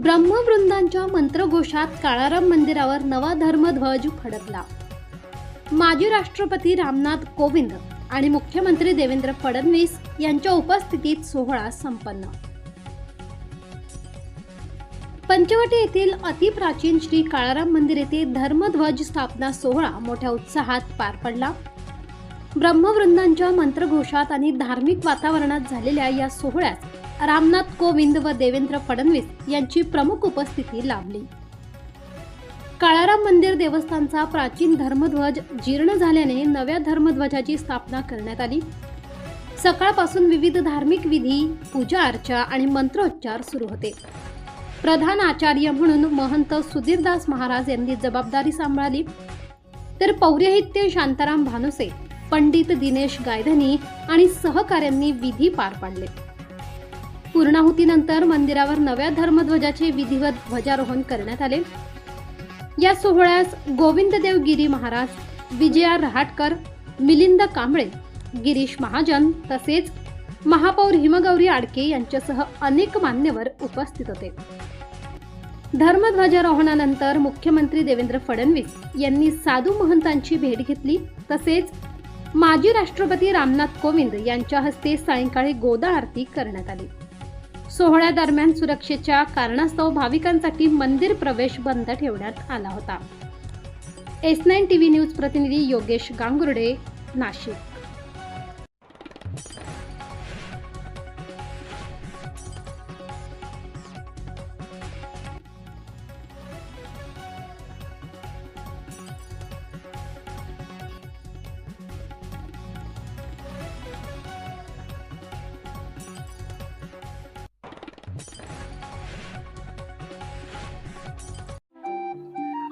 ब्रह्मवृंदांच्या मंत्रघोषात काळाराम मंदिरावर नवा धर्मध्वज फडकला। माजी राष्ट्रपती रामनाथ कोविंद आणि मुख्यमंत्री देवेंद्र फडणवीस यांच्या उपस्थितीत सोहळा संपन्न। पंचवटी येथील अतिप्राचीन श्री काळाराम मंदिर येथे धर्मध्वज स्थापना सोहळा मोठ्या उत्साहात पार पडला। ब्रह्मवृंदांच्या मंत्रघोषात आणि धार्मिक वातावरणात झालेल्या या सोहळ्यात रामनाथ कोविंद व देवेंद्र फडणवीस यांची प्रमुख उपस्थिती लाभली। काळाराम मंदिर देवस्थानचा प्राचीन धर्मध्वज जीर्ण झाल्याने नव्या धर्मध्वजाची स्थापना करण्यात आली। सकाळपासून विविध धार्मिक विधी, पूजा अर्चा आणि मंत्रोच्चार सुरू होते। प्रधान आचार्य म्हणून महंत सुधीरदास महाराज यांनी जबाबदारी सांभाळली, तर पौरोहित्य शांताराम भानुसे, पंडित दिनेश गायधनी आणि सहकाऱ्यांनी विधी पार पाडले। पूर्णाहुतीनंतर मंदिरावर नव्या धर्मध्वजाचे विधिवत ध्वजारोहण करण्यात आले। या सोहळ्यास गोविंददेव गिरी महाराज, विजया रहाटकर, मिलिंद कांबळे, गिरीश महाजन तसेच महापौर हिमगौरी आडके यांच्यासह अनेक मान्यवर उपस्थित होते। धर्मध्वजारोहणानंतर मुख्यमंत्री देवेंद्र फडणवीस यांनी साधू महंतांची भेट घेतली, तसेच माजी राष्ट्रपती रामनाथ कोविंद यांच्या हस्ते सायंकाळी गोदा आरती करण्यात आली। सोहळ्यादरम्यान सुरक्षेच्या कारणास्तव भाविकांसाठी मंदिर प्रवेश बंद ठेवण्यात आला होता। S9 TV न्यूज प्रतिनिधी योगेश गांगुर्डे, नाशिक।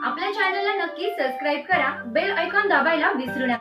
आपल्या चॅनलला नक्की सबस्क्राईब करा, बेल आयकॉन दाबायला विसरू नका।